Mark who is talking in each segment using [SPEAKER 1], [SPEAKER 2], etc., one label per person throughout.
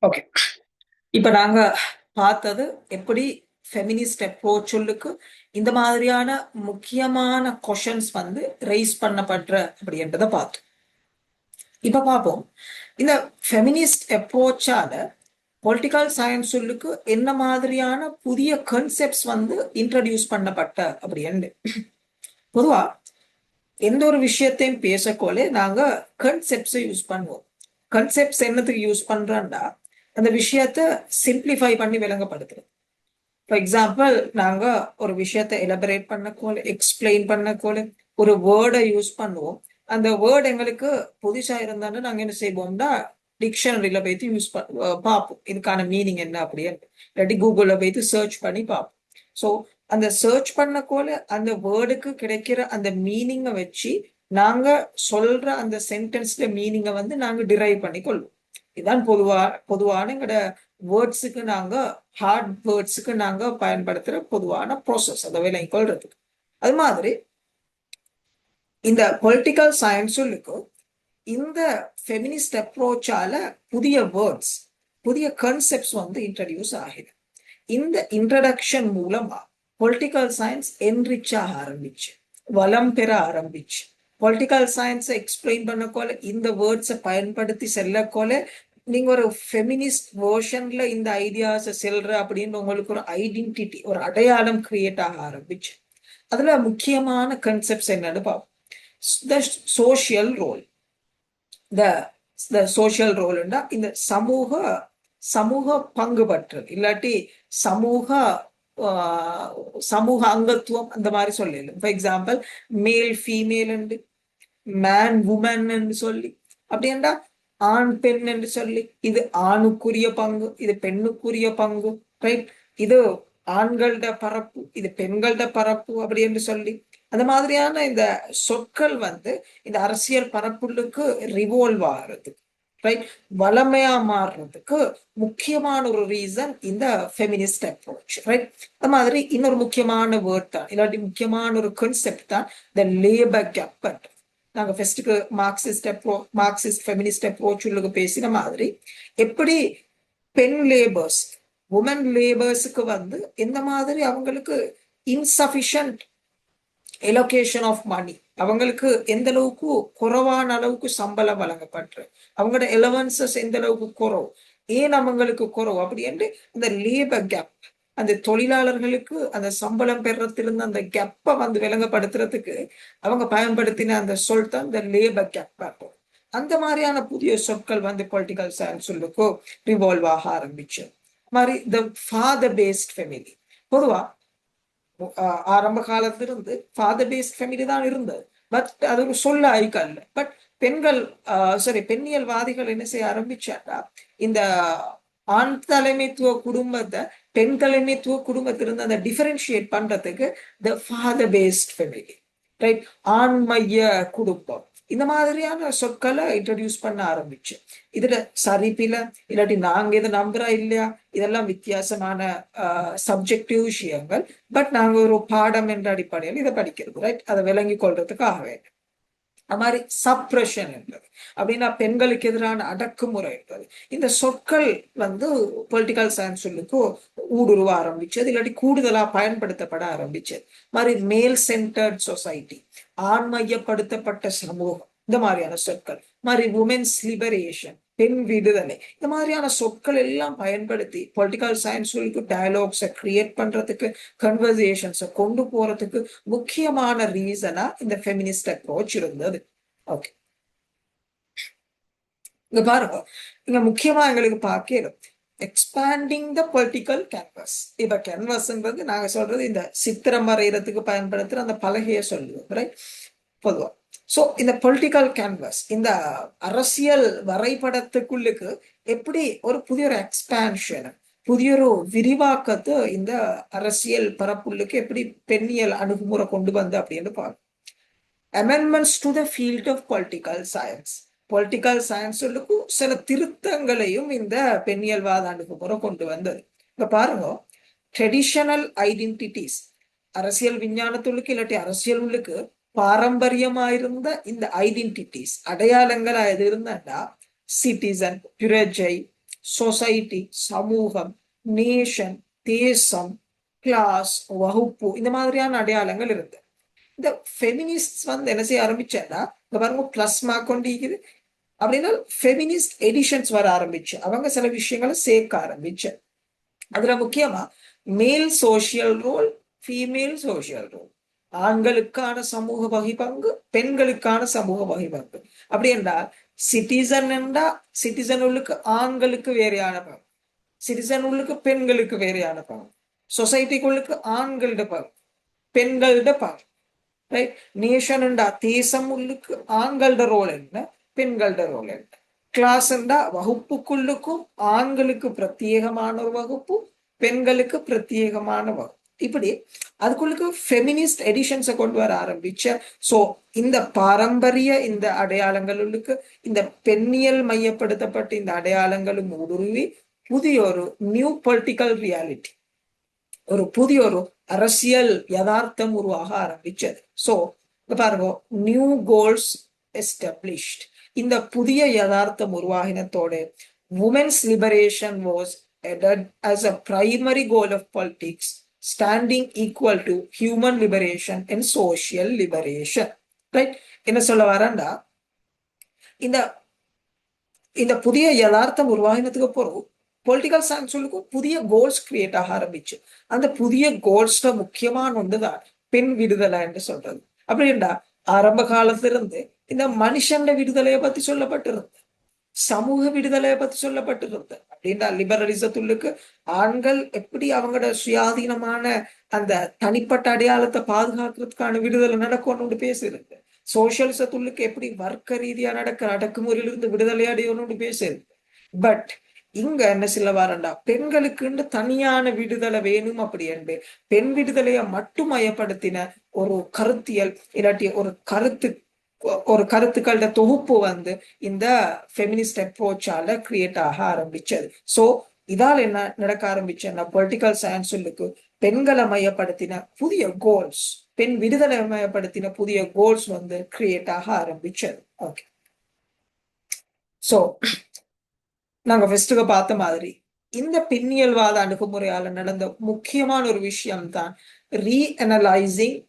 [SPEAKER 1] Okay. இப்ப நாங்க பார்த்தது எப்படி ஃபெமினிஸ்ட் அப்ரோச்சுக்கு இந்த மாதிரியான முக்கியமான கொஷன்ஸ் வந்து ரைஸ் பண்ணப்படுற அப்படின்றத பார்த்தோம். இப்ப பார்ப்போம், இந்த ஃபெமினிஸ்ட் அப்ரோச்சால பொலிட்டிக்கல் சயின்ஸுக்கு என்ன மாதிரியான புதிய கன்செப்ட்ஸ் வந்து இன்ட்ரடியூஸ் பண்ணப்பட்ட அப்படின்னு. பொதுவா எந்த ஒரு விஷயத்தையும் பேசக்கோலே நாங்க கன்செப்ட்ஸை யூஸ் பண்ணுவோம். கன்செப்ட்ஸ் என்னத்துக்கு யூஸ் பண்றோம்னா, அந்த விஷயத்த சிம்பிளிஃபை பண்ணி விளங்கப்படுத்துறது. ஃபார் எக்ஸாம்பிள், நாங்க ஒரு விஷயத்தை எலபரேட் பண்ணக்கோல, எக்ஸ்பிளைன் பண்ணக்கோல ஒரு வேர்டை யூஸ் பண்ணுவோம். அந்த வேர்டு எங்களுக்கு புதுசா இருந்தாலும் நாங்க என்ன செய்வோம்னா, டிக்ஷனரியில போயிட்டு பார்ப்போம் இதுக்கான மீனிங் என்ன அப்படின்னு, இல்லாட்டி கூகுள்ல போயிட்டு சர்ச் பண்ணி பார்ப்போம். ஸோ அந்த சர்ச் பண்ணக்கோல அந்த வேர்டுக்கு கிடைக்கிற அந்த மீனிங்கை வச்சு நாங்க சொல்ற அந்த சென்டென்ஸ்ல மீனிங்கை வந்து நாங்க டிரைவ் பண்ணி கொள்வோம். இதுதான் பொதுவான எங்களோட வேர்ட்ஸுக்கு நாங்க ஹார்ட் வேர்ட்ஸுக்கு நாங்க பயன்படுத்துற பொதுவான ப்ராசஸ், அதை விலை கொள்றதுக்கு. அது மாதிரி இந்த பொலிட்டிக்கல் சயின்ஸுக்கு இந்த ஃபெமினிஸ்ட் அப்ரோச்சால புதிய வேர்ட்ஸ், புதிய கன்செப்ட்ஸ் வந்து இன்ட்ரடியூஸ் ஆகுது. இந்த இன்ட்ரடக்ஷன் மூலமா பொலிட்டிக்கல் சயின்ஸ் என்ரிச் ஆக ஆரம்பிச்சு, வளம் பெற ஆரம்பிச்சு. பொலிட்டிக்கல் சயின்ஸை எக்ஸ்பிளைன் பண்ணக்கோல இந்த வேர்ட்ஸை பயன்படுத்தி செல்லக்கோல நீங்க ஒரு ஃபெமினிஸ்ட் வேர்ஷன்ல இந்த ஐடியாஸை செல்ற அப்படின்னு உங்களுக்கு ஒரு ஐடென்டிட்டி, ஒரு அடையாளம் கிரியேட் ஆக ஆரம்பிச்சு. அதுல முக்கியமான கன்செப்ட்ஸ் என்னன்னு பார்ப்போம். The social role. The social ரோல்னா இந்த சமூக சமூக பங்கு பற்றல், இல்லாட்டி சமூக சமூக அங்கத்துவம், அந்த மாதிரி சொல்லலாம். For example, male female, man woman என்று சொல்லி, அப்படின்னா ஆண் பெண் என்று சொல்லி, இது ஆணுக்குரிய பங்கு, இது பெண்ணுக்குரிய பங்கு, ரைட்? இது ஆண்களோட பரப்பு, இது பெண்களோட பரப்பு, அப்படி என்று சொல்லி அந்த மாதிரியான இந்த சொற்கள் வந்து இந்த அரசியல் பரப்புகளுக்கு ரிவால்வ் ஆகிறதுக்கு, ரைட், வளமையா மாறுறதுக்கு முக்கியமான ஒரு ரீசன் இந்த ஃபெமினிஸ்ட் அப்ரோச், ரைட்? அந்த மாதிரி இன்னொரு முக்கியமான வேர்ட் தான், இல்லாட்டி முக்கியமான ஒரு கான்செப்ட் தான் இந்த லேபர் கேப். நாங்க ஃபர்ஸ்ட்டுக்கு மார்க்சிஸ்ட் ஃபெமினிஸ்ட் அப்ரோச் பேசின மாதிரி, எப்படி பெண் லேபர்ஸ், உமன் லேபர்ஸுக்கு வந்து எந்த மாதிரி அவங்களுக்கு இன்சஃபிஷியன்ட் எலோகேஷன் ஆஃப் மணி, அவங்களுக்கு எந்த அளவுக்கு குறைவான அளவுக்கு சம்பளம் வழங்கப்பட்டு, அவங்களோட எலவன்சஸ் எந்த அளவுக்கு குறவு, ஏன் அவங்களுக்கு குறவு அப்படி என்று அந்த லேபர் கேப், அந்த தொழிலாளர்களுக்கு அந்த சம்பளம் பெறத்திலிருந்து அந்த கேப்பை வந்து விளங்கப்படுத்துறதுக்கு அவங்க பயன்படுத்தின அந்த சொல் தான் இந்த லேபர் கேப். அந்த மாதிரியான புதிய சொற்கள் வந்து பொலிட்டிக்கல் சயின்ஸுக்கு ரிவால்வ் ஆக ஆரம்பிச்சு. மாதிரி இந்த ஃபாதர் பேஸ்ட் ஃபெமிலி, பொதுவா ஆரம்ப காலத்திலிருந்து ஃபாதர் பேஸ்ட் ஃபெமிலி தான் இருந்தது. பட் அது ஒரு சொல்ல ஐக்கல்ல. பட் பெண்கள் பெண்ணியல்வாதிகள் என்ன செய்ய ஆரம்பிச்சாட்டா, இந்த ஆண் தலைமைத்துவ குடும்பத்தை பெண் தலைமைத்துவ குடும்பத்திலிருந்து அந்த டிஃபரன்ஷியேட் பண்றதுக்கு the father paste family, right, ஆண் மைய குடும்பம், இந்த மாதிரியான சொற்களை இன்ட்ரடியூஸ் பண்ண ஆரம்பிச்சு. இதுல சரிப்பில இல்லாட்டி நாங்க இதை நம்புறா இல்லையா, இதெல்லாம் வித்தியாசமான சப்ஜெக்டிவ் விஷயங்கள். பட் நாங்க ஒரு பாடம் என்ற அடிப்படையில் இதை படிக்கிறது, ரைட், அதை விளங்கி கொள்றதுக்காக வேண்டும். அது மாதிரி சப்ரஷன் என்பது அப்படின்னா பெண்களுக்கு எதிரான அடக்குமுறை என்பது, இந்த சொற்கள் வந்து பொலிட்டிக்கல் சயின்ஸுக்கு ஊடுருவ ஆரம்பிச்சது, இல்லாட்டி கூடுதலா பயன்படுத்தப்பட ஆரம்பிச்சது. மாதிரி மேல் சென்டர்ட் சொசைட்டி, ஆண்மையப்படுத்தப்பட்ட சமூகம், இந்த மாதிரியான சொற்கள். மாதிரி உமென்ஸ் லிபரேஷன், பெண் விடுதலை, இந்த மாதிரியான சொற்கள் எல்லாம் பயன்படுத்தி பொலிட்டிக்கல் சயின்ஸுக்கு டயலாக்ஸை கிரியேட் பண்றதுக்கு, கன்வர்சேஷன்ஸை கொண்டு போறதுக்கு முக்கியமான ரீசனா இந்த ஃபெமினிஸ்ட் அப்ரோச் இருந்தது. ஓகே, இங்க பாருங்க, இங்க முக்கியமா எங்களுக்கு பார்க்கணும் எக்ஸ்பேண்டிங் த பொலிட்டிக்கல் கேன்வஸ். இப்ப கேன்வஸ்ன்றது நாங்க சொல்றது இந்த சித்திரம் வரைகிறதுக்கு பயன்படுத்துற அந்த பலகையை சொல்லுவோம், ரைட், பொதுவா. சோ இந்த பொலிட்டிக்கல் கேன்வஸ், இந்த அரசியல் வரைபடத்துக்குள்ளுக்கு எப்படி ஒரு புதிய ஒரு எக்ஸ்பான்ஷன், புதிய ஒரு விரிவாக்கத்தை இந்த அரசியல் பரப்புள்ளுக்கு எப்படி பெண்ணியல் அணுகுமுறை கொண்டு வந்து அப்படின்னு பார்க்கணும். Amendments to the field of political science, political சயின்ஸுக்கு சில திருத்தங்களையும் இந்த பெண்ணியல்வாத அணுகுமுறை கொண்டு வந்தது. இப்ப பாருங்க, ட்ரெடிஷனல் ஐடென்டிட்டிஸ், அரசியல் விஞ்ஞானத்துள்ளுக்கு இல்லாட்டி அரசியல் உள்ளுக்கு பாரம்பரியமாயிருந்த இந்த ஐடென்டிட்டிஸ், அடையாளங்கள் எது இருந்தாண்டா, சிட்டிசன், பிரஜை, சொசைட்டி, சமூகம், நேஷன், தேசம், கிளாஸ், வகுப்பு, இந்த மாதிரியான அடையாளங்கள் இருக்கு. இந்த ஃபெமினிஸ்ட் வந்து என்ன செய்ய ஆரம்பிச்சேன்னா, இந்த பாருங்க பிளஸ் மார்க் கொண்டு இருக்குது அப்படின்னா ஃபெமினிஸ்ட் எடிஷன்ஸ் வர ஆரம்பிச்சு அவங்க சில விஷயங்களை சேர்க்க ஆரம்பிச்சு. அதுல முக்கியமா male social role, female social role, ஆண்களுக்கான சமூக வகிப்பங்கு, பெண்களுக்கான சமூக வகிப்பங்கு. அப்படி என்றால் சிட்டிசன் என்றா சிட்டிசன் உள்ளுக்கு ஆண்களுக்கு வேறையான பங்கு, சிட்டிசன் உள்ளுக்கு பெண்களுக்கு வேறையான பங்கு, சொசைட்டிக்குள்ளுக்கு ஆண்களோட பங்கு, பெண்களோட பங்கு, ரைட்? நேஷன் என்றா தேசம் உள்ளுக்கு ஆண்களோட ரோல் என்ன, பெண்களோட ரோல் என்ன, கிளாஸ் என்றா வகுப்புக்குள்ளுக்கும் ஆண்களுக்கு பிரத்யேகமான ஒரு வகுப்பு, பெண்களுக்கு பிரத்யேகமான வகுப்பு. இப்படி அதுக்குள்ளுக்கு ஃபெமினிஸ்ட் எடிஷன்ஸை கொண்டு வர ஆரம்பிச்ச. சோ இந்த பாரம்பரிய இந்த அடையாளங்களுக்கு இந்த பெண்ணியல் மையப்படுத்தப்பட்ட இந்த அடையாளங்களும் ஊடுருவி புதிய ஒரு நியூ பொலிட்டிக்கல் ரியாலிட்டி, ஒரு புதிய ஒரு அரசியல் யதார்த்தம் உருவாக ஆரம்பிச்சது. சோ பாருங்க, நியூ கோல்ஸ் எஸ்டாப்ளிஷ்ட். இந்த புதிய யதார்த்தம் உருவாகினத்தோட women's liberation was added as a primary goal of politics, standing equal to human liberation and social liberation. Right? என்ன சொல்ல வரேன்டா, இந்த இந்த புதிய யதார்த்தம் உருவாகினதுக்கு அப்புறம் பொலிட்டிக்கல் சயின்ஸுக்கு புதிய கோல்ஸ் கிரியேட் ஆக ஆரம்பிச்சு. அந்த புதிய கோல்ஸ்ல முக்கியமான ஒன்றுதான் பெண் விடுதலை என்று சொல்றது. அப்படின்டா ஆரம்ப காலத்திலிருந்து இந்த மனுஷன் விடுதலையை பத்தி சொல்லப்பட்டிருந்தது, சமூக விடுதலையை பத்தி சொல்லப்பட்டிருந்தது. அப்படின்னா லிபரலிசத்துள்ளுக்கு ஆண்கள் எப்படி அவங்களோட சுயாதீனமான அந்த தனிப்பட்ட அடையாளத்தை பாதுகாக்கிறதுக்கான விடுதலை நடக்கணும்னு பேசியிருக்கு. சோசியலிசத்துள்ளுக்கு எப்படி வர்க்க ரீதியா அடக்குமுறையிலிருந்து விடுதலை அடையணும்னு பேசியிருக்கு. பட் இங்க என்ன சொல்ல வரண்டா, பெண்களுக்குன்னு தனியான விடுதலை வேணும் அப்படி என்று பெண் விடுதலையை மட்டும் மையப்படுத்தின ஒரு கருத்தியல் இல்லாட்டி ஒரு கருத்துக்களோட தொகுப்பு வந்து இந்த ஃபெமினிஸ்ட் அப்ரோச்சால கிரியேட் ஆக ஆரம்பிச்சது. சோ இதால் என்ன நடக்க ஆரம்பிச்சுன்னா, பொலிட்டிக்கல் சயின்ஸுக்கு பெண்களை மையப்படுத்தின புதிய கோல்ஸ், பெண் விடுதலை மையப்படுத்தின புதிய கோல்ஸ் வந்து கிரியேட் ஆக ஆரம்பிச்சது. ஓகே, சோ நாங்க ஃபர்ஸ்ட்டுக்கு பார்த்த மாதிரி இந்த பின்னியல்வாத அணுகுமுறையால நடந்த முக்கியமான ஒரு விஷயம் தான் ரீஅனலைசிங்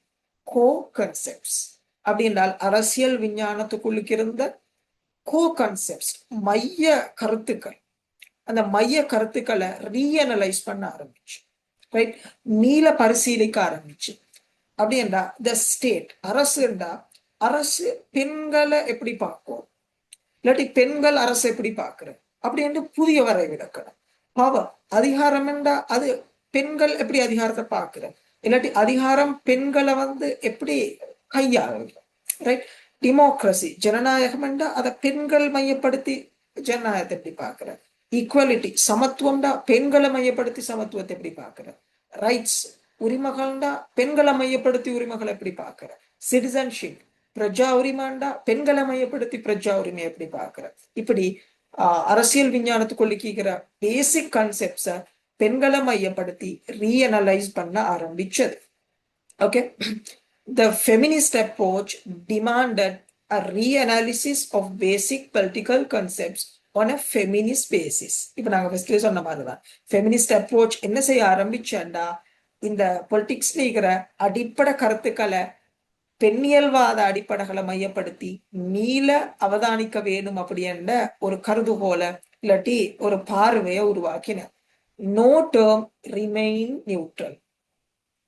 [SPEAKER 1] கோ கன்செப்ட்ஸ். அப்படின்றால் அரசியல் விஞ்ஞானத்துக்குள்ளுக்கு இருந்த கோ கன்செப்ட்ஸ், மைய கருத்துக்கள், அந்த மைய கருத்துக்களை ரீஅனலைஸ் பண்ண ஆரம்பிச்சு, ரைட்? மீள பரிசீலிக்க ஆரம்பிச்சு. அப்படின்றா த ஸ்டேட், அரசுண்டா அரசு பெண்களை எப்படி பார்க்கும், இல்லாட்டி பெண்கள் அரசு எப்படி பார்க்கிற அப்படின்னு புதிய வரைவிலக்கணம். பவர், அதிகாரம் என்றா அது பெண்கள் எப்படி அதிகாரத்தை பார்க்கிற, இல்லாட்டி அதிகாரம் பெண்களை வந்து எப்படி கையாளுங்க, ரைட்? டெமோக்ரஸி, ஜனநாயகம் என்றா அதை பெண்கள் மையப்படுத்தி ஜனநாயகத்தை எப்படி பார்க்கிற, ஈக்குவலிட்டி, சமத்துவம்டா பெண்களை மையப்படுத்தி சமத்துவத்தை எப்படி பார்க்கிற, ரைட்ஸ், உரிமைகள்டா பெண்களை மையப்படுத்தி உரிமைகளை எப்படி பார்க்கிற, சிட்டிசன்ஷிப், பிரஜா உரிமைண்டா பெண்களை மையப்படுத்தி பிரஜா உரிமை எப்படி பார்க்கிற. இப்படி அரசியல் விஞ்ஞானத்துக்குள்ளிக்கிற பேசிக் கான்செப்ட்ஸை பெண்களை மையப்படுத்தி ரீஅனலைஸ் பண்ண ஆரம்பிச்சது. Okay, the feminist approach demanded a reanalysis of basic political concepts on a feminist basis. இப்ப நாங்க ஃபர்ஸ்ட்ல சொன்ன மாதிரிதான் ஃபெமினிஸ்ட் அப்ரோச் என்ன செய்ய ஆரம்பிச்சேன்டா, இந்த பொலிட்டிக்ஸ்ல இருக்கிற அடிப்படை கருத்துக்களை பெண்ணியல்வாத அடிப்படைகளை மையப்படுத்தி மீள அவதானிக்க வேணும் அப்படின்ற ஒரு கருதுகோள இல்லாட்டி ஒரு பார்வையை உருவாக்கின. No term remain neutral.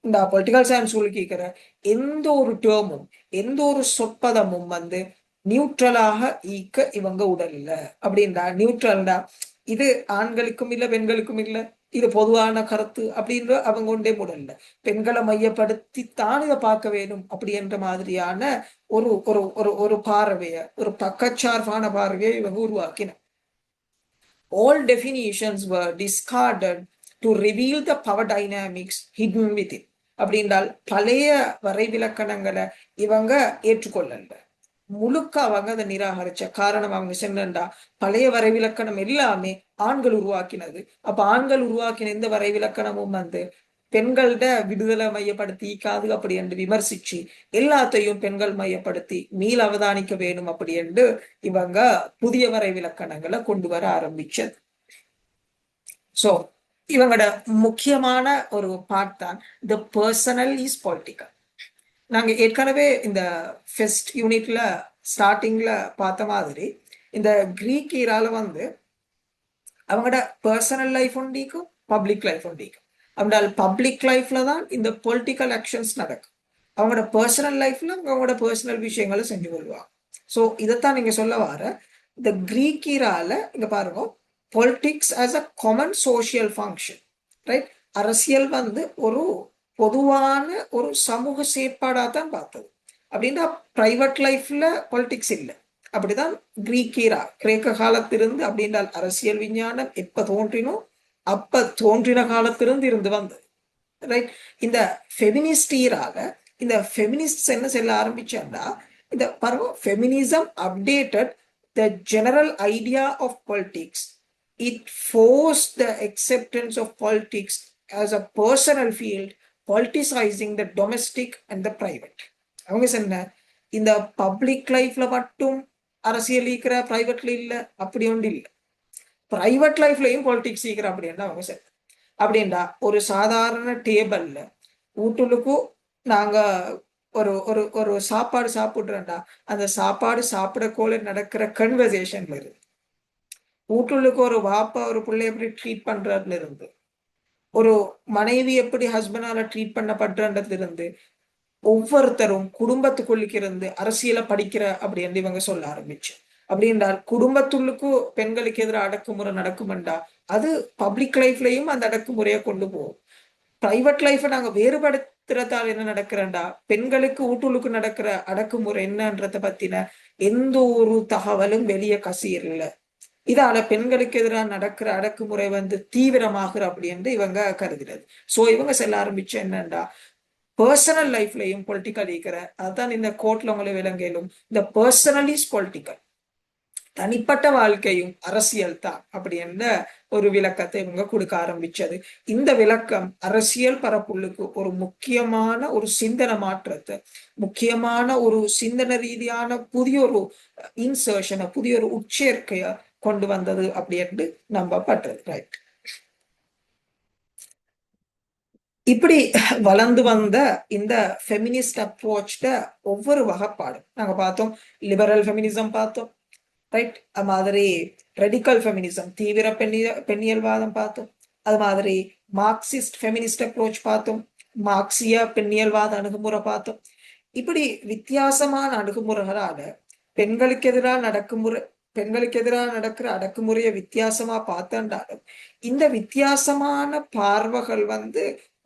[SPEAKER 1] இந்த பொலிட்டிக்கல் சயின்ஸ் கேட்கிற எந்த ஒரு டேர்மும் எந்த ஒரு சொற்பதமும் வந்து நியூட்ரலாக ஈக்க இவங்க உடல் இல்ல. அப்படின்றா நியூட்ரல்டா இது ஆண்களுக்கும் இல்லை பெண்களுக்கும் இல்லை, இது பொதுவான கருத்து அப்படின்ற அவங்க கொண்டே முடியல. பெண்களை மையப்படுத்தி தான் இதை பார்க்க வேணும் அப்படின்ற மாதிரியான ஒரு ஒரு ஒரு ஒரு பார்வைய, ஒரு பக்கச்சார்பான பார்வையை இவங்க உருவாக்கின. All definitions were discarded to reveal the power dynamics hidden within. அப்படின்றால் பழைய வரைவிலக்கணங்களை இவங்க ஏற்றுக்கொள்ளல, முழுக்க அவங்க அதை நிராகரிச்ச. காரணம் அவங்க சொன்னா பழைய வரைவிலக்கணம் எல்லாமே ஆண்கள் உருவாக்கினது. அப்ப ஆண்கள் உருவாக்கின இந்த வரைவிலக்கணமும் வந்து பெண்கள்ட விடுதலை மையப்படுத்தி காது அப்படி என்று விமர்சிச்சு எல்லாத்தையும் பெண்கள் மையப்படுத்தி மீள் அவதானிக்க வேணும் அப்படி என்று இவங்க புதிய வரைவிலக்கணங்களை கொண்டு வர ஆரம்பிச்சது. ஸோ இவங்களோட முக்கியமான ஒரு பார்ட் தான் த பர்சனல் இஸ் பொலிட்டிக்கல். நாங்க ஏற்கனவே இந்த ஃபர்ஸ்ட் யூனிட்ல ஸ்டார்டிங்ல பார்த்த மாதிரி இந்த கிரீக் ஈரால வந்து அவங்களோட பர்சனல் லைஃப் ஒண்டிக்கும் பப்ளிக் லைஃப் ஒண்டிக்கும். அப்படின்னால் பப்ளிக் லைஃப்ல தான் இந்த பொலிட்டிக்கல் ஆக்ஷன்ஸ் நடக்கும். அவங்களோட பர்சனல் லைஃப்ல அவங்களோட பர்சனல் விஷயங்களை செஞ்சு கொள்வாங்க. ஸோ இதைத்தான் நீங்க சொல்ல வர இந்த கிரீக் ஈரால இங்க பாருங்க, politics as a common social function, right? அரசியல் வந்து ஒரு பொதுவான ஒரு சமூக செயற்பாடாக தான் பார்த்தது. அப்படின்னா பிரைவேட் லைஃப்ல பொலிட்டிக்ஸ் இல்லை. அப்படிதான் கிரீக் ஈரா, கிரேக்க காலத்திலிருந்து அப்படின்றால் அரசியல் விஞ்ஞானம் எப்ப தோன்றினோ அப்ப தோன்றின காலத்திலிருந்து இருந்து வந்தது, ரைட்? இந்த ஃபெமினிஸ்ட் ஈரால இந்த ஃபெமினிஸ்ட் என்ன சொல்ல ஆரம்பிச்சான்னா, இந்த பாருங்க, feminism updated the general idea of politics. It force the acceptance of politics as a personal field, politicizing the domestic and the private. அவங்க சொன்ன இந்த பப்ளிக் லைஃப்ல மட்டும் அரசியல் ஈக்கிற, பிரைவேட்ல இல்ல, அப்படி ஒன்று இல்லை. பிரைவேட் லைஃப்லயும் பாலிடிக்ஸ் ஈக்கிற அப்படின்னா அவங்க சொன்ன. அப்படின்டா ஒரு சாதாரண டேபிள்ல வீட்டுக்கும் நாங்க ஒரு ஒரு ஒரு சாப்பாடு சாப்பிடுறோம்டா, அந்த சாப்பாடு சாப்பிடக்கோல நடக்கிற கன்வர்சேஷன்ல இருந்து, வீட்டுக்கு ஒரு வாப்பா ஒரு பிள்ளை எப்படி ட்ரீட் பண்றதுல இருந்து, ஒரு மனைவி எப்படி ஹஸ்பண்டால ட்ரீட் பண்ணப்படுறதுல இருந்து, ஒவ்வொருத்தரும் குடும்பத்துக்குள்ளுக்கு இருந்து அரசியலை படிக்கிற அப்படின்னு இவங்க சொல்ல ஆரம்பிச்சு. அப்படின்றால் குடும்பத்துள்ளுக்கும் பெண்களுக்கு எதிராக அடக்குமுறை நடக்குமெண்டா அது பப்ளிக் லைஃப்லயும் அந்த அடக்குமுறையை கொண்டு போகும். பிரைவேட் லைஃபை நாங்க வேறுபடுத்துறதால என்ன நடக்கிறேன்டா, பெண்களுக்கு வீட்டுக்கு நடக்கிற அடக்குமுறை என்னன்றத பத்தின எந்த ஒரு தகவலும் வெளியே கசியல. இதால பெண்களுக்கு எதிராக நடக்கிற அடக்குமுறை வந்து தீவிரமாகிற அப்படின்னு இவங்க கருதுறது. சோ இவங்க செல்ல ஆரம்பிச்சு என்னண்டா, பர்சனல் லைஃப்லயும் பொலிட்டிக்கல் இருக்கிற, அதுதான் இந்த கோர்ட்ல உங்களை விளங்கலும், இந்த பர்சனல் இஸ் பொலிட்டிக்கல், தனிப்பட்ட வாழ்க்கையும் அரசியல் தான் அப்படி என்ற ஒரு விளக்கத்தை இவங்க கொடுக்க ஆரம்பிச்சது. இந்த விளக்கம் அரசியல் பரப்புள்ளுக்கு ஒரு முக்கியமான ஒரு சிந்தனை மாற்றத்தை, முக்கியமான ஒரு சிந்தனை ரீதியான புதிய ஒரு இன்சர்ஷனை, புதிய ஒரு உட்சேர்க்கைய கொண்டு வந்தது அப்படி என்று நம்பப்பட்டது, ரைட்? இப்படி வளர்ந்து வந்த இந்த ஃபெமினிஸ்ட் அப்ரோச்ட ஒவ்வொரு வகைப்பாடும் நாங்க பார்த்தோம். லிபரல் ஃபெமினிசம் பார்த்தோம், ரைட்? அது மாதிரி ரெடிக்கல் ஃபெமினிசம், தீவிர பெண்ணியல்வாதம் பார்த்தோம். அது மாதிரி மார்க்சிஸ்ட் ஃபெமினிஸ்ட் அப்ரோச் பார்த்தோம், மார்க்சிய பெண்ணியல்வாத அணுகுமுறை பார்த்தோம். இப்படி வித்தியாசமான அணுகுமுறைகளால பெண்களுக்கு எதிராக பெண்களுக்கு எதிராக நடக்கிற அடக்குமுறையை வித்தியாசமா பார்த்தாண்டாலும் இந்த வித்தியாசமான பார்வைகள் வந்து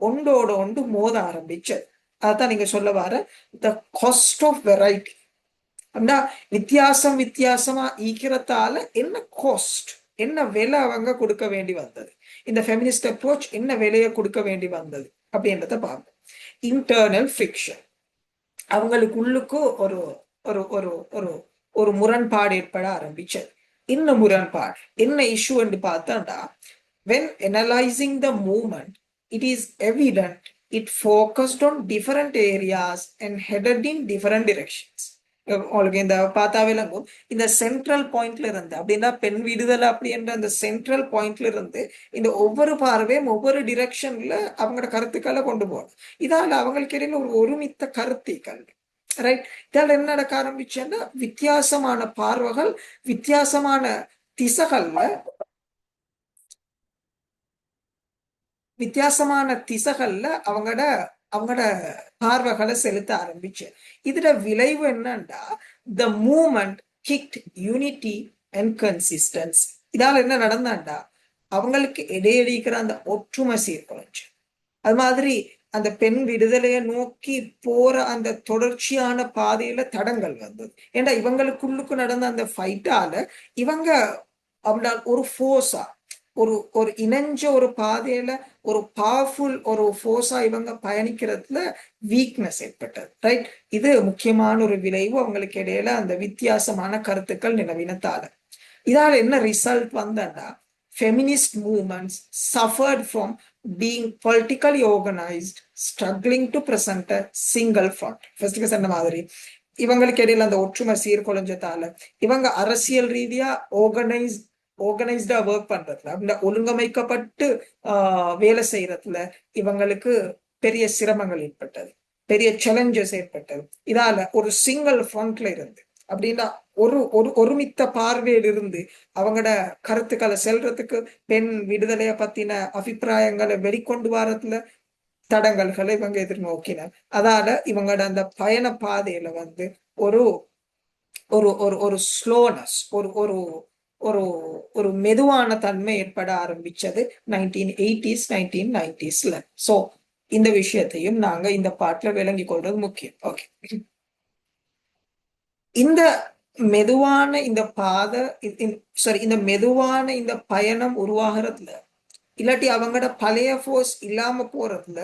[SPEAKER 1] ஒன்றோட ஒன்று மோத ஆரம்பிச்சது. அதான் நீங்க சொல்ல வர த காஸ்ட் ஆஃப் வெரைட்டி. அப்படின்னா வித்தியாசமா ஈக்கிறதால என்ன காஸ்ட், என்ன விலை அவங்க கொடுக்க வேண்டி வந்தது, இந்த ஃபெமினிஸ்ட் அப்ரோச் என்ன விலையை கொடுக்க வேண்டி வந்தது அப்படின்றத பார்ப்போம். இன்டர்னல் ஃபிக்ஷன், அவங்களுக்குள்ளுக்கு ஒரு ஒரு ஒரு ஒரு ஒரு முரண்பாடு ஏற்பட ஆரம்பிச்சது. என்ன முரண்பாடு, என்ன இஷ்யூ என்று பார்த்தாண்டா, when analyzing the movement it is evident it focused on different areas and headed in different directions. உங்களுக்கு இந்த பார்த்தா விளங்கும், இந்த சென்ட்ரல் பாயிண்ட்ல இருந்து அப்படின்னா பெண் விடுதலை அப்படின்ற அந்த சென்ட்ரல் பாயிண்ட்ல இருந்து இந்த ஒவ்வொரு பார்வையும் ஒவ்வொரு டிரெக்ஷன்ல அவங்களோட கருத்துக்களை கொண்டு போகணும். இதால அவங்களுக்கு இடையில ஒரு ஒருமித்த கருத்திகள், ரைட்? இதால என்ன நடக்க ஆரம்பிச்சுன்னா வித்தியாசமான பார்வைகள், வித்தியாசமான திசைகள்ல அவங்களோட அவங்களோட பார்வைகளை செலுத்த ஆரம்பிச்சு. இதுல விளைவு என்னன்னா, the movement kicked unity and consistency. இதால என்ன நடந்தாண்டா, அவங்களுக்கு இடையடிக்கிற அந்த ஒற்றுமை சீர்குலைஞ்சு. அது மாதிரி அந்த பெண் விடுதலையை நோக்கி போற அந்த தொடர்ச்சியான பாதையில தடங்கள் வந்தது. ஏன்னா இவங்களுக்குள்ளுக்கு நடந்த அந்த ஃபைட்டால இவங்க அப்படின்னா ஒரு ஃபோர்ஸா, ஒரு ஒரு இணைஞ்ச ஒரு பாதையில ஒரு பவர்ஃபுல் ஒரு ஃபோர்ஸா இவங்க பயணிக்கிறதுல வீக்னஸ் ஏற்பட்டது, ரைட்? இது முக்கியமான ஒரு விளைவு அவங்களுக்கு இடையில அந்த வித்தியாசமான கருத்துக்கள் நிலவினத்தால. இதால என்ன ரிசல்ட் வந்தா, feminist movements suffered from being politically organized, struggling to present a single front. First சொன்ன மாதிரி இவங்களுக்கு இடையில அந்த ஒற்றுமை சீர்குலைஞ்சதால இவங்க அரசியல் ரீதியா ஆர்கனைஸ் ஆர்கனைஸ்டா ஒர்க் பண்றதுல, அந்த ஒழுங்கமைக்கப்பட்டு வேலை செய்யறதுல இவங்களுக்கு பெரிய சிரமங்கள் ஏற்பட்டது, பெரிய சேலஞ்சஸ் ஏற்பட்டது. இதால ஒரு சிங்கிள் ஃப்ரண்ட்ல இருந்து அப்படின்னா ஒரு ஒரு ஒருமித்த பார்வையில் இருந்து அவங்களோட கருத்துக்களை செல்றதுக்கு, பெண் விடுதலையை பத்தின அபிப்பிராயங்களை வெளிக்கொண்டு வரதுல தடங்கல்களை இவங்க எதிர்நோக்கினர். அதால இவங்களோட அந்த பயண பாதையில வந்து ஒரு ஒரு ஒரு ஒரு ஸ்லோனஸ், ஒரு ஒரு ஒரு ஒரு மெதுவான தன்மை ஏற்பட ஆரம்பிச்சது 1980s 1990sல. சோ இந்த விஷயத்தையும் நாங்க இந்த பாட்டுல விளங்கி கொள்றது முக்கியம். ஓகே, இந்த மெதுவான இந்த பாதை, சாரி, இந்த மெதுவான இந்த பயணம் உருவாகிறதுல, இல்லாட்டி அவங்களோட பழைய ஃபோர்ஸ் இல்லாம போறதுல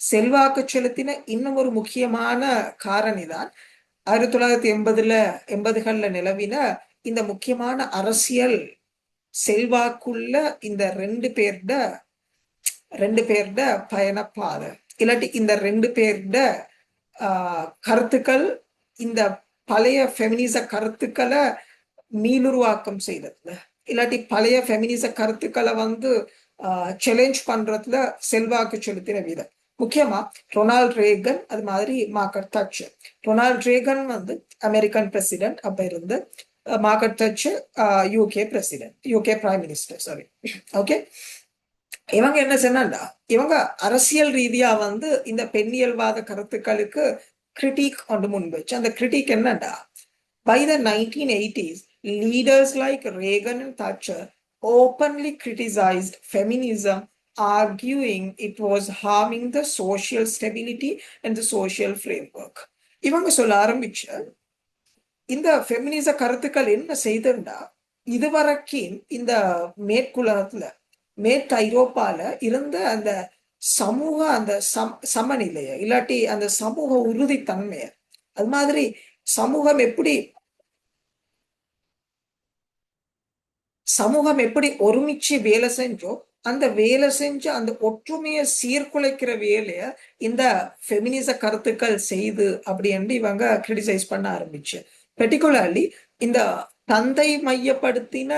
[SPEAKER 1] செல்வாக்கு செலுத்தின இன்னும் ஒரு முக்கியமான காரணி தான் 1980களில் நிலவின இந்த முக்கியமான அரசியல் செல்வாக்குள்ள இந்த ரெண்டு பேர்ட பயணப்பாதை, இல்லாட்டி இந்த ரெண்டு பேர்ட கருத்துக்கள், இந்த பழைய ஃபெமினிச கருத்துக்களை மீளுருவாக்கம் செய்யறதுல, இல்லாட்டி பழைய ஃபெமினிச கருத்துக்களை வந்து சேலஞ்ச் பண்றதுல செல்வாக்கு செலுத்தின விதம். முக்கியமா ரொனால்ட் ரேகன், அது மாதிரி மார்கரெட் தாட்சர். ரொனால்ட் ரேகன் வந்து அமெரிக்கன் பிரசிடென்ட் அப்ப இருந்து, Margaret Thatcher UK president, UK prime minister, sorry. Okay, இவங்க என்ன சொன்னா, இவங்க அரசியல் ரீதியா வந்து இந்த பெண்ணியல்வாத கருத்துக்களுக்கு கிரிட்டிக் ஒன்று முன்வச்சு. அந்த கிரிட்டிக் என்னன்னா, by the 1980s, leaders like Reagan and Thatcher openly criticized feminism, arguing it was harming the social stability and the social framework. இவங்க சொல்ல ஆரம்பிச்ச இந்த ஃபெமினிச கருத்துக்கள் என்ன செய்துண்டா, இதுவரைக்கும் இந்த மேற்குலகத்துல, மேற்கு ஐரோப்பால இருந்த அந்த சமூக அந்த சமநிலைய, இல்லாட்டி அந்த சமூக உறுதித்தன்மைய, அது மாதிரி சமூகம் எப்படி ஒருமிச்சு வேலை செஞ்சோ, அந்த வேலை செஞ்சு அந்த ஒற்றுமையை சீர்குலைக்கிற வேலைய இந்த ஃபெமினிச கருத்துக்கள் செய்து அப்படின்னு இவங்க கிரிட்டிசைஸ் பண்ண ஆரம்பிச்சு. பெர்டிகுலர்லி இந்த தந்தை மையப்படுத்தின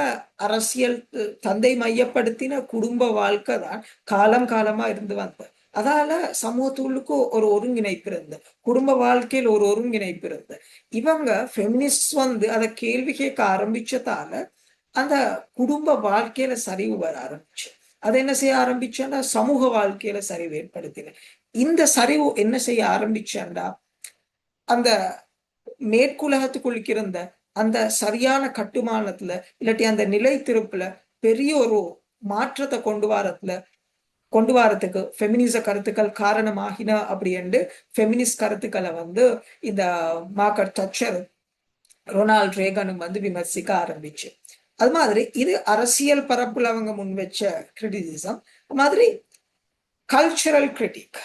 [SPEAKER 1] அரசியல், தந்தை மையப்படுத்தின குடும்ப வாழ்க்கை தான் காலம் காலமா இருந்து வந்த. அதால சமூகத்துள்ளுக்கு ஒரு ஒருங்கிணைப்பு இருந்து, குடும்ப வாழ்க்கையில் ஒரு ஒருங்கிணைப்பு இருந்து, இவங்க ஃபெமினிஸ்ட் வந்து அதை கேள்வி கேட்க ஆரம்பிச்சதால அந்த குடும்ப வாழ்க்கையில சரிவு வர ஆரம்பிச்சு. அதை என்ன செய்ய ஆரம்பிச்சேன்னா, சமூக வாழ்க்கையில சரிவு ஏற்படுத்தின. இந்த சரிவு என்ன செய்ய ஆரம்பிச்சேன்டா, அந்த மேற்குலகத்துக்குள்ளுக்கு இருந்த அந்த சரியான கட்டுமானத்துல, இல்லாட்டி அந்த நிலை திருப்புல பெரிய ஒரு மாற்றத்தை கொண்டு வரத்துக்கு ஃபெமினிச கருத்துக்கள் காரணமாகின அப்படின்னு ஃபெமினிஸ்ட் கருத்துக்களை வந்து இந்த மார்கரெட் தாட்சர், ரொனால்ட் ரேகனும் வந்து விமர்சிக்க ஆரம்பிச்சு. அது மாதிரி இது அரசியல் பரப்புல அவங்க முன் வச்ச கிரிட்டிசிசம். அது மாதிரி கல்ச்சரல் கிரிட்டிக்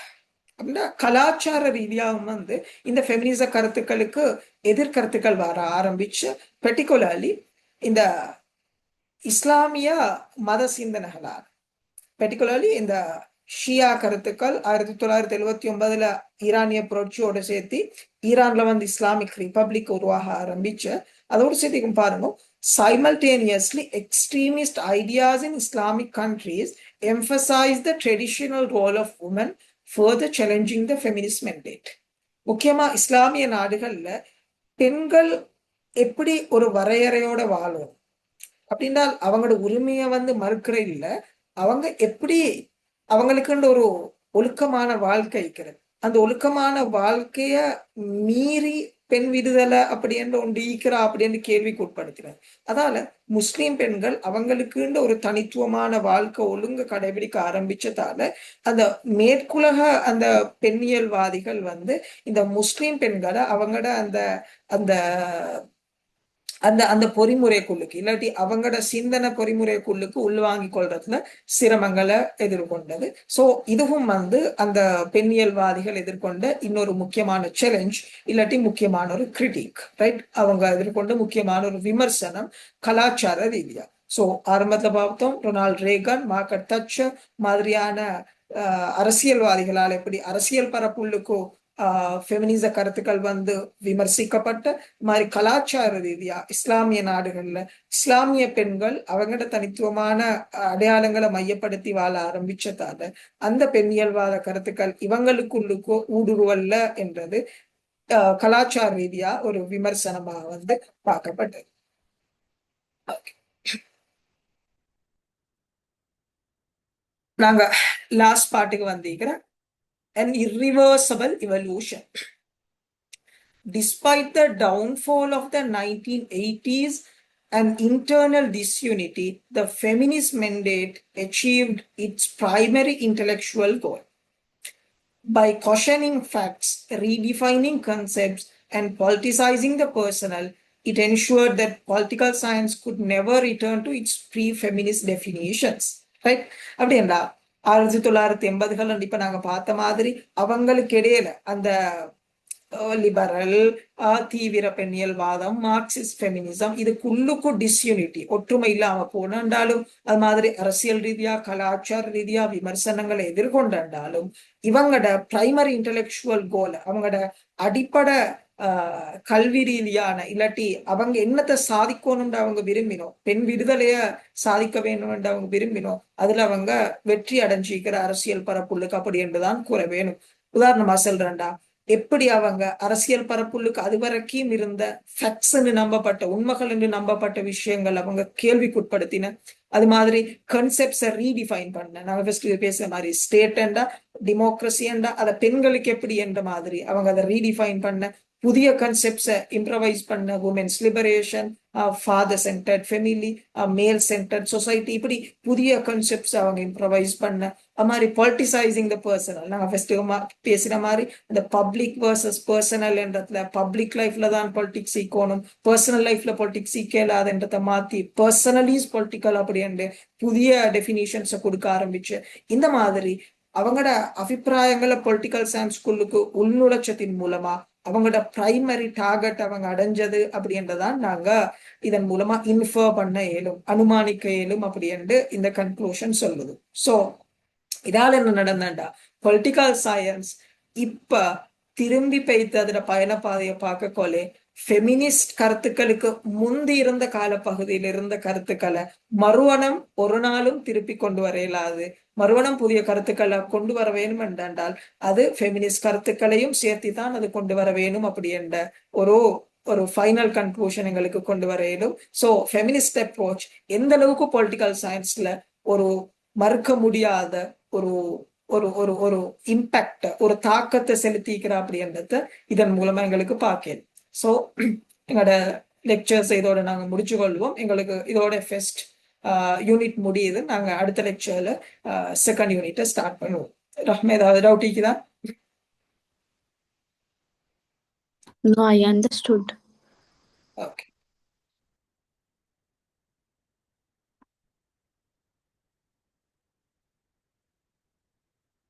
[SPEAKER 1] அப்படின்னா கலாச்சார ரீதியாகவும் வந்து இந்த ஃபெமினிச கருத்துக்களுக்கு எதிர்கருத்துக்கள் வர ஆரம்பிச்சு. பெர்டிகுலர்லி இந்த இஸ்லாமிய மத சிந்தனைகளால், பெர்டிகுலர்லி இந்த ஷியா கருத்துக்கள் 1979ல ஈரானிய புரட்சியோட சேர்த்து ஈரான்ல வந்து இஸ்லாமிக் ரிபப்ளிக் உருவாக ஆரம்பிச்சு. அதோடு சேர்த்து பாருங்க, simultaneously extremist ideas in Islamic countries emphasize the traditional role of women, further challenging the feminist mandate. முக்கியமா இஸ்லாமிய நாடுகள்ல பெண்கள் எப்படி ஒரு வரையறையோட வாழும் அப்படின்னா, அவங்களோட உரிமையை வந்து மறுக்கிற இல்ல, அவங்க எப்படி அவங்களுக்குன்ற ஒரு ஒழுக்கமான வாழ்க்கை இருக்கிறது, அந்த ஒழுக்கமான வாழ்க்கைய மீறி பெண் விடுதலை அப்படின்னு ஒன்று ஈக்கிறா அப்படின்னு கேள்விக்கு உட்படுத்தினார். அதால முஸ்லிம் பெண்கள் அவங்களுக்குன்ற ஒரு தனித்துவமான வாழ்க்கை ஒழுங்கு கடைபிடிக்க ஆரம்பிச்சதால அந்த மேற்குலக அந்த பெண்ணியல்வாதிகள் வந்து இந்த முஸ்லிம் பெண்களை அவங்களோட அந்த அந்த அந்த அந்த பொறிமுறைக்குள்ளுக்கு, இல்லாட்டி அவங்களோட சிந்தனை பொறிமுறைக்குள்ளுக்கு உள்வாங்கி கொள்றதுல சிரமங்களை எதிர்கொண்டது. சோ இதுவும் வந்து அந்த பெண்ணியல்வாதிகள் எதிர்கொண்ட இன்னொரு முக்கியமான சேலஞ்ச், இல்லாட்டி முக்கியமான ஒரு கிரிட்டிக், ரைட்? அவங்க எதிர்கொண்ட முக்கியமான ஒரு விமர்சனம் கலாச்சார ரீதியா. சோ ஆரம்பத்துல பார்த்தோம், ரொனால்ட் ரேகன், மார்கரெட் தாட்சர் மாதிரியான அரசியல்வாதிகளால் எப்படி அரசியல் பரப்புள்ளுக்கோ ஃபெமினிச கருத்துக்கள் வந்து விமர்சிக்கப்பட்ட மாதிரி கலாச்சார ரீதியா இஸ்லாமிய நாடுகள்ல இஸ்லாமிய பெண்கள் அவங்களோட தனித்துவமான அடையாளங்களை மையப்படுத்தி வாழ ஆரம்பிச்சதால அந்த பெண்ணியல்வாத கருத்துக்கள் இவங்களுக்குள்ளுக்கோ ஊடுருவல்ல என்றது கலாச்சார ரீதியா ஒரு விமர்சனமா வந்து பார்க்கப்பட்டது. நாங்க லாஸ்ட் பார்ட்டுக்கு வந்திருக்கிறேன். an irreversible evolution. Despite the downfall of the 1980s and internal disunity, the feminist mandate achieved its primary intellectual goal. By cautioning facts, redefining concepts, and politicizing the personal, it ensured that political science could never return to its pre-feminist definitions. Right? அப்படின்னா 1980கள் இப்ப நாங்க பார்த்த மாதிரி அவங்களுக்கு இடையில அந்த liberal தீவிர பெண்ணியல்வாதம் Marxist feminism இதுக்குள்ளுக்கும் டிஸ்யூனிட்டி ஒற்றுமை இல்லாம போனாலும் அது மாதிரி அரசியல் ரீதியா கலாச்சார ரீதியா விமர்சனங்களை எதிர்கொண்டாலும் இவங்களோட பிரைமரி இன்டெலெக்சுவல் கோல் அவங்களோட அடிப்படை கல்வி ரீதியான இல்லாட்டி அவங்க என்னத்தை சாதிக்கணும்னு அவங்க விரும்பினோம், பெண் விடுதலைய சாதிக்க வேணும்னு அவங்க விரும்பினோம், அதுல அவங்க வெற்றி அடைஞ்சிக்கிற அரசியல் பரப்புள்ளுக்கு அப்படி என்றுதான் கூற வேணும். உதாரணமா சொல்றேன்டா, எப்படி அவங்க அரசியல் பரப்புள்ளுக்கு அதுவரைக்கும் இருந்த ஃபேக்ட்ஸ்ன்னு நம்பப்பட்ட உண்மைகள் என்று நம்பப்பட்ட விஷயங்கள் அவங்க கேள்விக்குட்படுத்தின. அது மாதிரி கன்செப்ட்ஸை ரீடிஃபைன் பண்ண நாங்க ஃபர்ஸ்ட் பேசுற மாதிரி ஸ்டேட் என்றா டெமோக்ரஸி என்றா அதை பெண்களுக்கு எப்படி என்ற மாதிரி அவங்க அதை ரீடிஃபைன் பண்ண புதிய கன்செப்ட்ஸை இம்ப்ரவைஸ் பண்ண women's liberation, father centred family, மேல் சென்டர்ட் சொசைட்டி, இப்படி புதிய கன்செப்ட்ஸ் அவங்க இம்ப்ரவைஸ் பண்ண. அது மாதிரி பொலிட்டிசைசிங் த பர்சனல் நாங்கள் ஃபர்ஸ்ட் பேசுற மாதிரி இந்த பப்ளிக் வர்சஸ் பர்சனல் என்றதுல பப்ளிக் லைஃப்ல தான் பொலிட்டிக்ஸ் ஈக்கணும், பர்சனல் லைஃப்ல பொலிட்டிக்ஸ் ஈக்கலாதுன்றதை மாத்தி பர்சனல் இஸ் பொலிட்டிக்கல் அப்படி என்று புதிய டெஃபினிஷன்ஸை கொடுக்க ஆரம்பிச்சு. இந்த மாதிரி அவங்களோட அபிப்பிராயங்களை பொலிட்டிக்கல் சயின்ஸ்குள்ளுக்கு உள்நுழைச்சத்தின் மூலமா அவங்களோட பிரைமரி டார்கெட் அவங்க அடைஞ்சது அப்படின்றதான் நாங்க இதன் மூலமா இன்ஃபர் பண்ண இயலும், அனுமானிக்க இயலும் அப்படி என்று இந்த கன்க்ளூஷன் சொல்லுது. சோ இதால என்ன நடந்தாண்டா, பொலிட்டிக்கல் சயின்ஸ் இப்ப திரும்பி பெய்த்து அதோட பயண பாதையை பார்க்கக்கோலே ஃபெமினிஸ்ட் கருத்துக்களுக்கு முந்தி இருந்த கால பகுதியில் இருந்த கருத்துக்களை மறுவனம் ஒரு நாளும் திருப்பி கொண்டு வர இயலாது. மறுவனம் புதிய கருத்துக்களை கொண்டு வர வேணும் என்றால் அது ஃபெமினிஸ்ட் கருத்துக்களையும் சேர்த்தி தான் அது கொண்டு வர வேணும் அப்படி என்ற ஒரு ஃபைனல் கன்க்ளூஷன் எங்களுக்கு கொண்டு வர இயலும். ஸோ ஃபெமினிஸ்ட் அப்ரோச் எந்த அளவுக்கு பொலிட்டிக்கல் சயின்ஸ்ல ஒரு மறுக்க முடியாத ஒரு ஒரு ஒரு ஒரு இம்பாக்ட் ஒரு தாக்கத்தை செலுத்திக்கிறா அப்படின்றத இதன் மூலமா எங்களுக்கு பார்க்கணும். ஸோ எங்களோட லெக்சர்ஸ் இதோட நாங்க முடிச்சு கொள்வோம். எங்களுக்கு இதோட ஃபர்ஸ்ட் யூனிட் முடியுது. நாங்க அடுத்த லெக்சர்ல செகண்ட் யூனிட்டை ஸ்டார்ட் பண்ணுவோம். ரஹ்மே, ஏதாவது டவுட் இருக்குதா?
[SPEAKER 2] No, I understood.
[SPEAKER 1] Okay.